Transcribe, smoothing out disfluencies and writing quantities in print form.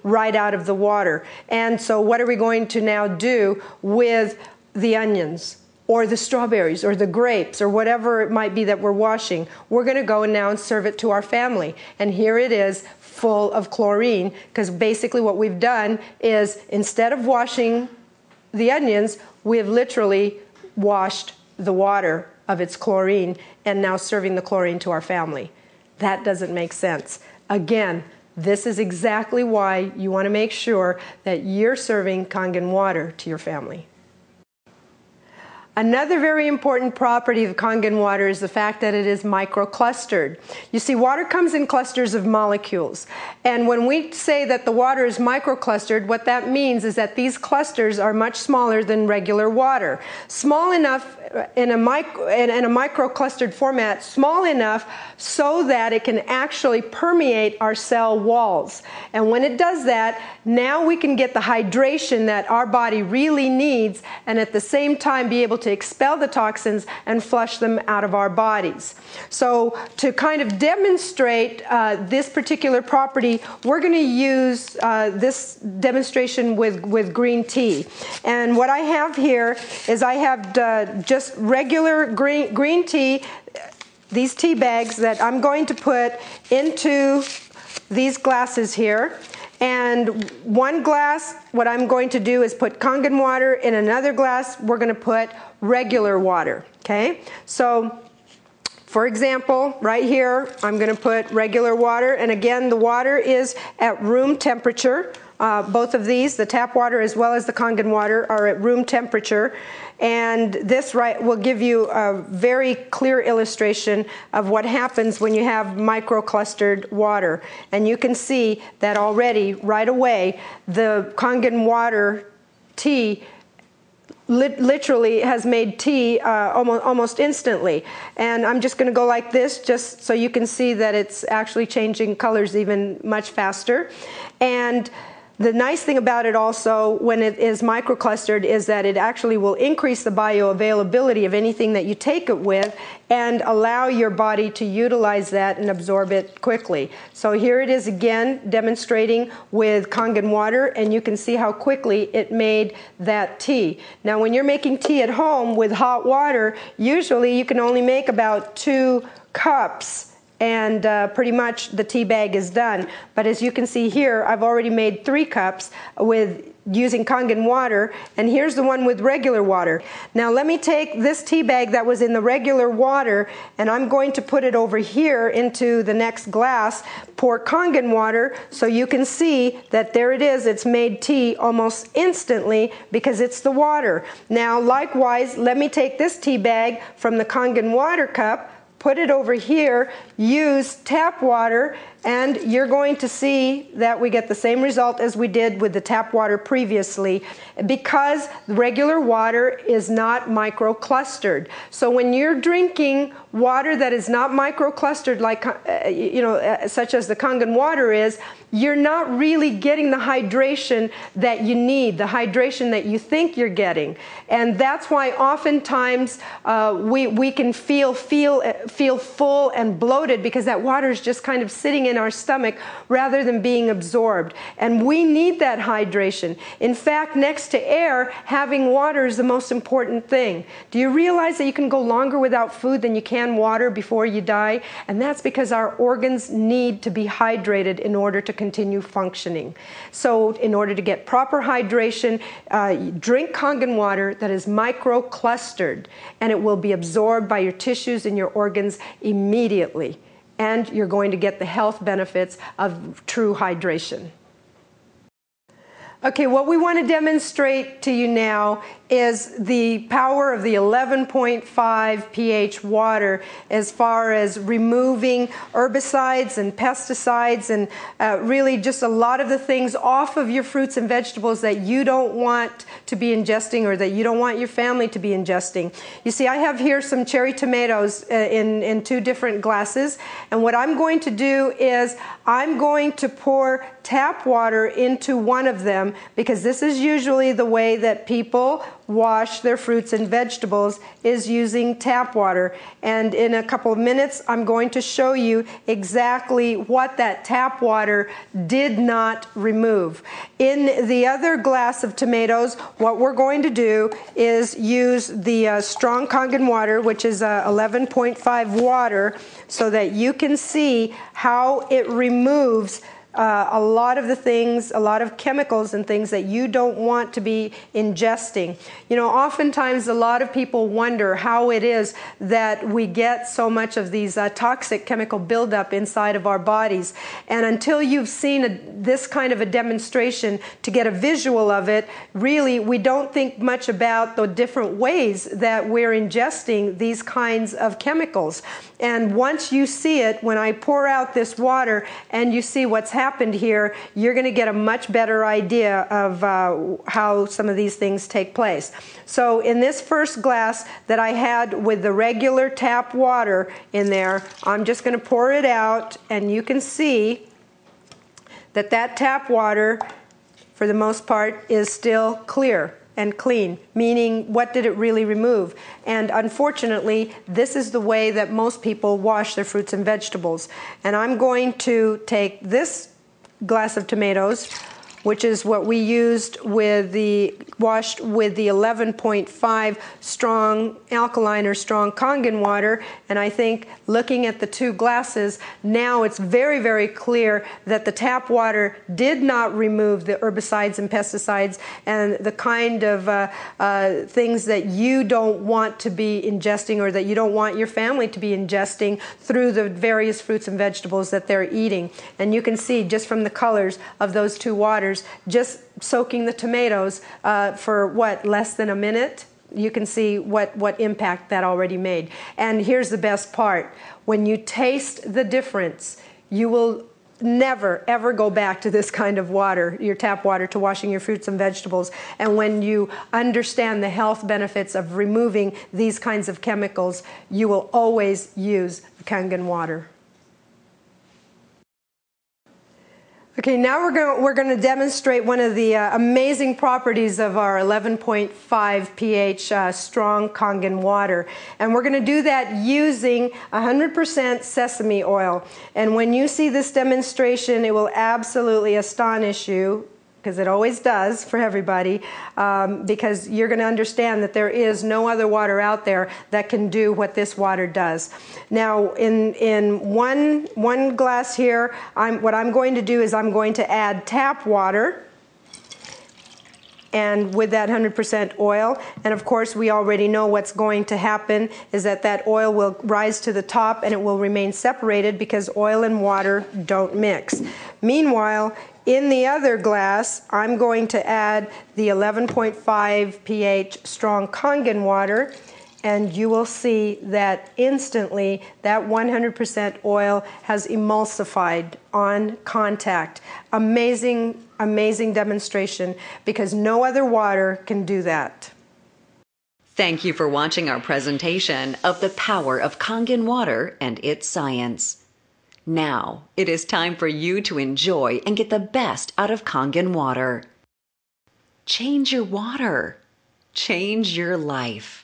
right out of the water. And so what are we going to now do with the onions, or the strawberries, or the grapes, or whatever it might be that we're washing? We're going to go now and serve it to our family. And here it is, full of chlorine, because basically what we've done is, instead of washing the onions, we have literally washed the water of its chlorine and now serving the chlorine to our family. That doesn't make sense. Again, this is exactly why you want to make sure that you're serving Kangen water to your family. Another very important property of Kangen water is the fact that it is microclustered. You see, water comes in clusters of molecules. And when we say that the water is microclustered, what that means is that these clusters are much smaller than regular water. Small enough in a microclustered format, small enough so that it can actually permeate our cell walls. And when it does that, now we can get the hydration that our body really needs, and at the same time be able to expel the toxins and flush them out of our bodies. So to kind of demonstrate this particular property, we're going to use this demonstration with green tea. And what I have here is I have just regular green tea, these tea bags that I'm going to put into these glasses here. And one glass, what I'm going to do is put Kangen water. In another glass, we're going to put regular water. Okay? So, for example, right here, I'm going to put regular water. And again, the water is at room temperature. Both of these, the tap water as well as the Kangen water, are at room temperature. And this will give you a very clear illustration of what happens when you have microclustered water. And you can see that already, right away, the Kangen water tea literally has made tea almost instantly. And I'm just going to go like this just so you can see that it's actually changing colors even much faster. And the nice thing about it also, when it is microclustered, is that it actually will increase the bioavailability of anything that you take it with and allow your body to utilize that and absorb it quickly. So here it is again demonstrating with Kangen water, and you can see how quickly it made that tea. Now when you're making tea at home with hot water, usually you can only make about 2 cups. And pretty much the tea bag is done. But as you can see here, I've already made 3 cups with using Kangen water, and here's the one with regular water. Now let me take this tea bag that was in the regular water, and I'm going to put it over here into the next glass, pour Kangen water, so you can see that there it is, it's made tea almost instantly because it's the water. Now likewise, let me take this tea bag from the Kangen water cup, put it over here, use tap water, and you're going to see that we get the same result as we did with the tap water previously, because regular water is not microclustered. So when you're drinking water that is not microclustered, like such as the Kangen water is, you're not really getting the hydration that you need, the hydration that you think you're getting. And that's why oftentimes we can feel full and bloated, because that water is just kind of sitting in our stomach rather than being absorbed. And we need that hydration. In fact, next to air, having water is the most important thing. Do you realize that you can go longer without food than you can water before you die? And that's because our organs need to be hydrated in order to continue functioning. So in order to get proper hydration, drink Kangen water that is microclustered, and it will be absorbed by your tissues and your organs immediately. And you're going to get the health benefits of true hydration. Okay, what we want to demonstrate to you now is the power of the 11.5 pH water as far as removing herbicides and pesticides and really just a lot of the things off of your fruits and vegetables that you don't want to be ingesting or that you don't want your family to be ingesting. You see, I have here some cherry tomatoes in 2 different glasses, and what I'm going to do is I'm going to pour tap water into one of them, them, because this is usually the way that people wash their fruits and vegetables, is using tap water. And in a couple of minutes, I'm going to show you exactly what that tap water did not remove. In the other glass of tomatoes, what we're going to do is use the strong Kangen water, which is 11.5 water, so that you can see how it removes a lot of the things, a lot of chemicals and things that you don't want to be ingesting. You know, oftentimes a lot of people wonder how it is that we get so much of these toxic chemical buildup inside of our bodies. And until you've seen this kind of a demonstration to get a visual of it, really we don't think much about the different ways that we're ingesting these kinds of chemicals. And once you see it, when I pour out this water and you see what's happened here, you're going to get a much better idea of how some of these things take place. So in this first glass that I had with the regular tap water in there, I'm just going to pour it out, and you can see that that tap water, for the most part, is still clear and clean, meaning what did it really remove? And unfortunately, this is the way that most people wash their fruits and vegetables. And I'm going to take this glass of tomatoes, which is what we used with the washed with the 11.5 strong alkaline or strong Kangen water, and I think looking at the two glasses now, it's very, very clear that the tap water did not remove the herbicides and pesticides and the kind of things that you don't want to be ingesting, or that you don't want your family to be ingesting through the various fruits and vegetables that they're eating. And you can see just from the colors of those two waters, just soaking the tomatoes for what, less than a minute, you can see what impact that already made. And here's the best part: when you taste the difference, you will never ever go back to this kind of water, your tap water, to washing your fruits and vegetables. And when you understand the health benefits of removing these kinds of chemicals, you will always use Kangen water. Okay, now we're going to demonstrate one of the amazing properties of our 11.5 pH strong Kangen water. And we're going to do that using 100% sesame oil. And when you see this demonstration, it will absolutely astonish you, because it always does for everybody, because you're going to understand that there is no other water out there that can do what this water does. Now, in one glass here, what I'm going to do is I'm going to add tap water, and with that 100% oil. And of course, we already know what's going to happen is that that oil will rise to the top and it will remain separated, because oil and water don't mix. Meanwhile, in the other glass, I'm going to add the 11.5 pH strong Kangen water, and you will see that instantly that 100% oil has emulsified on contact. Amazing, amazing demonstration, because no other water can do that. Thank you for watching our presentation of the power of Kangen water and its science. Now, it is time for you to enjoy and get the best out of Kangen water. Change your water. Change your life.